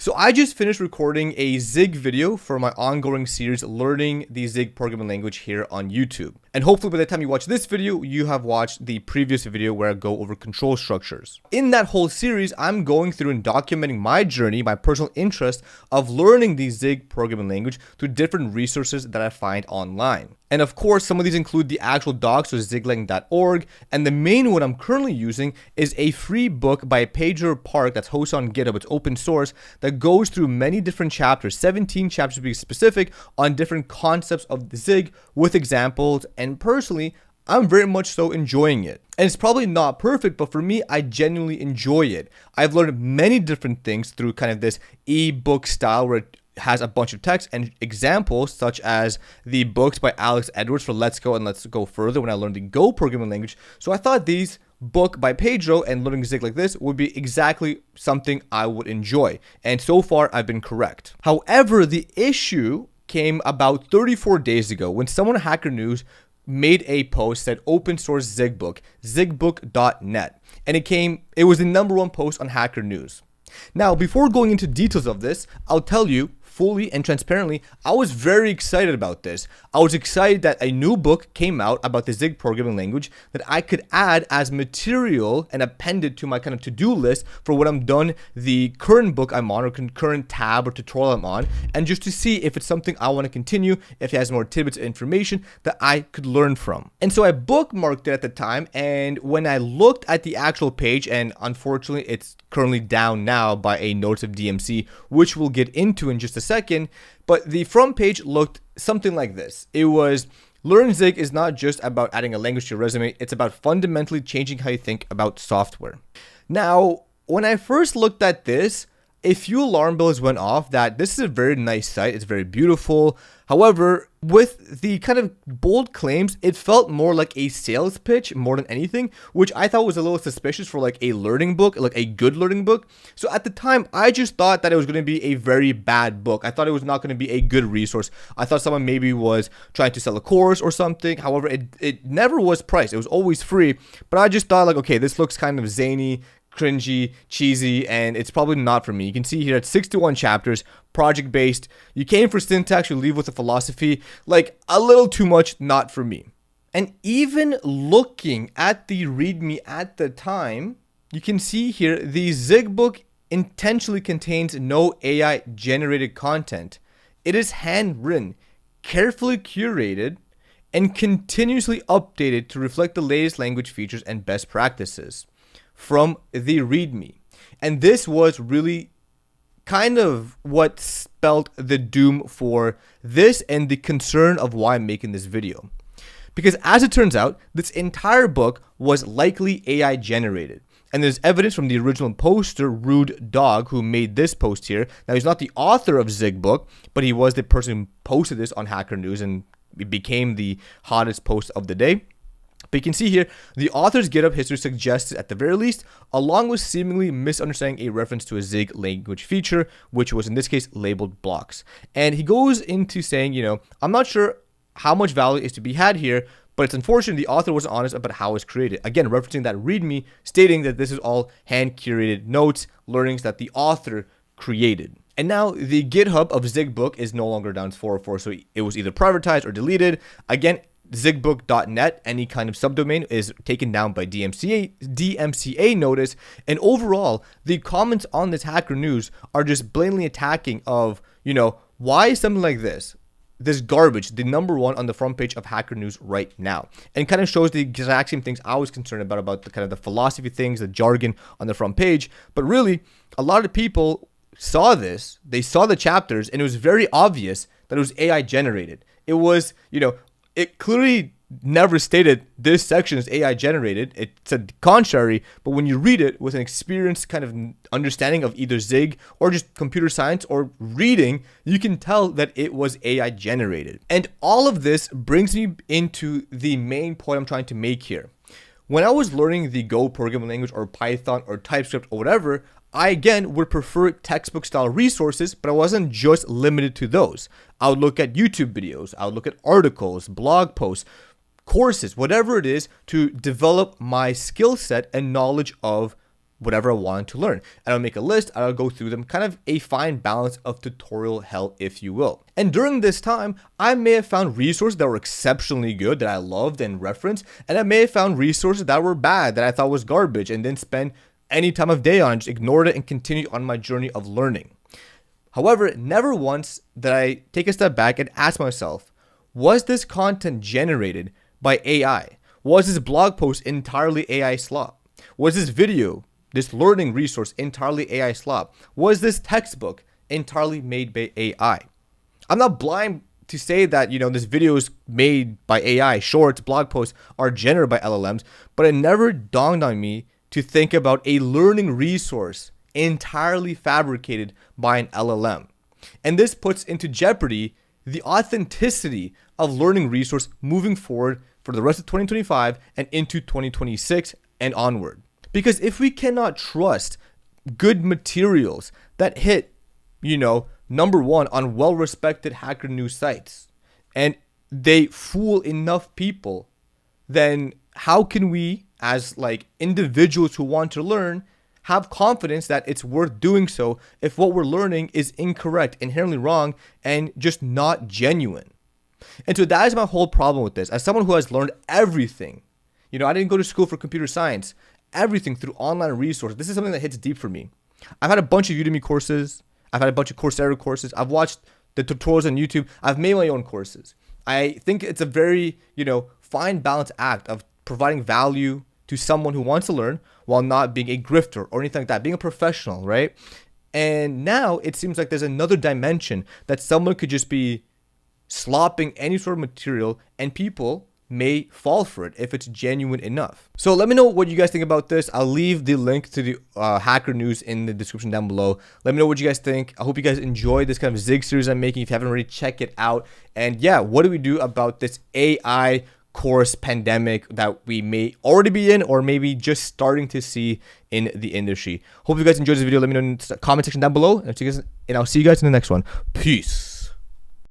So I just finished recording a Zig video for my ongoing series learning the Zig programming language here on YouTube. And hopefully by the time you watch this video, you have watched the previous video where I go over control structures. In that whole series, I'm going through and documenting my journey, my personal interest of learning the Zig programming language through different resources that I find online. And of course, some of these include the actual docs, so ziglang.org, and the main one I'm currently using is a free book by Pedro Park that's hosted on GitHub. It's open source that goes through many different chapters, 17 chapters to be specific, on different concepts of the Zig with examples, and personally, I'm very much so enjoying it. And it's probably not perfect, but for me, I genuinely enjoy it. I've learned many different things through kind of this ebook style where it has a bunch of text and examples such as the books by Alex Edwards for Let's Go and Let's Go Further when I learned the Go programming language. So I thought these book by Pedro and learning Zig like this would be exactly something I would enjoy. And so far, I've been correct. However, the issue came about 34 days ago when someone at Hacker News made a post that open source Zigbook, zigbook.net, and it was the #1 post on Hacker News. Now, before going into details of this, I'll tell you fully and transparently, I was very excited about this. I was excited that a new book came out about the Zig programming language that I could add as material and append it to my kind of to-do list for when I'm done the current book I'm on or current tab or tutorial I'm on, and just to see if it's something I want to continue, if it has more tidbits of information that I could learn from. And so I bookmarked it at the time, and when I looked at the actual page, and unfortunately it's currently down now by a notice of DMCA, which we'll get into in just a second, but the front page looked something like this. It was, learn Zig is not just about adding a language to your resume, it's about fundamentally changing how you think about software. Now, when I first looked at this, a few alarm bells went off that this is a very nice site, it's very beautiful. However, with the kind of bold claims, it felt more like a sales pitch more than anything, which I thought was a little suspicious for like a learning book, like a good learning book. So at the time, I just thought that it was going to be a very bad book. I thought it was not going to be a good resource. I thought someone maybe was trying to sell a course or something. However, it never was priced. It was always free. But I just thought like, okay, this looks kind of zany, cringy, cheesy, and it's probably not for me. You can see here it's 61 chapters, project based. You came for syntax, you leave with a philosophy. Like a little too much, not for me. And even looking at the README at the time, you can see here the Zig book intentionally contains no AI generated content. It is handwritten, carefully curated, and continuously updated to reflect the latest language features and best practices from the README. And this was really kind of what spelled the doom for this and the concern of why I'm making this video. Because as it turns out, this entire book was likely AI generated. And there's evidence from the original poster, Rude Dog, who made this post here. Now, he's not the author of Zig book, but he was the person who posted this on Hacker News, and it became the hottest post of the day. But you can see here, the author's GitHub history suggests, at the very least, along with seemingly misunderstanding a reference to a Zig language feature, which was in this case labeled blocks. And he goes into saying, I'm not sure how much value is to be had here, but it's unfortunate the author wasn't honest about how it's created. Again, referencing that README, stating that this is all hand-curated notes, learnings that the author created. And now the GitHub of Zigbook is no longer down to 404, so it was either privatized or deleted. Again, zigbook.net, any kind of subdomain, is taken down by DMCA notice. And overall, the comments on this Hacker News are just blatantly attacking of, why is something like this garbage, the #1 on the front page of Hacker News right now, and kind of shows the exact same things I was concerned about the kind of the philosophy things, the jargon on the front page. But really, a lot of people saw this, they saw the chapters, and it was very obvious that it was AI generated. It was, it clearly never stated this section is AI generated. It said contrary, but when you read it with an experienced kind of understanding of either Zig or just computer science or reading, you can tell that it was AI generated. And all of this brings me into the main point I'm trying to make here. When I was learning the Go programming language or Python or TypeScript or whatever, I again would prefer textbook style resources, but I wasn't just limited to those. I would look at YouTube videos, I would look at articles, blog posts, courses, whatever it is to develop my skill set and knowledge of whatever I wanted to learn. And I'll make a list, and I'll go through them, kind of a fine balance of tutorial hell, if you will. And during this time, I may have found resources that were exceptionally good that I loved and referenced, and I may have found resources that were bad that I thought was garbage and didn't spend any time of day on it, just ignored it and continued on my journey of learning. However, never once did I take a step back and ask myself, was this content generated by AI? Was this blog post entirely AI slop? Was this video, this learning resource, entirely AI slop? Was this textbook entirely made by AI? I'm not blind to say that, this video is made by AI. Shorts, blog posts are generated by LLMs, but it never dawned on me to think about a learning resource entirely fabricated by an LLM. And this puts into jeopardy the authenticity of learning resource moving forward for the rest of 2025 and into 2026 and onward. Because if we cannot trust good materials that hit, number one on well-respected Hacker News sites, and they fool enough people, then how can we, as individuals who want to learn, have confidence that it's worth doing so if what we're learning is incorrect, inherently wrong, and just not genuine? And so that is my whole problem with this. As someone who has learned everything, I didn't go to school for computer science, everything through online resources. This is something that hits deep for me. I've had a bunch of Udemy courses. I've had a bunch of Coursera courses. I've watched the tutorials on YouTube. I've made my own courses. I think it's a very, fine balance act of providing value to someone who wants to learn while not being a grifter or anything like that, being a professional, right? And now it seems like there's another dimension that someone could just be slopping any sort of material and people may fall for it if it's genuine enough. So let me know what you guys think about this. I'll leave the link to the Hacker News in the description down below. Let me know what you guys think. I hope you guys enjoy this kind of Zig series I'm making. If you haven't already, check it out. And yeah, what do we do about this AI course pandemic that we may already be in or maybe just starting to see in the industry? Hope you guys enjoyed this video. Let me know in the comment section down below, and I'll see you guys in the next one. Peace.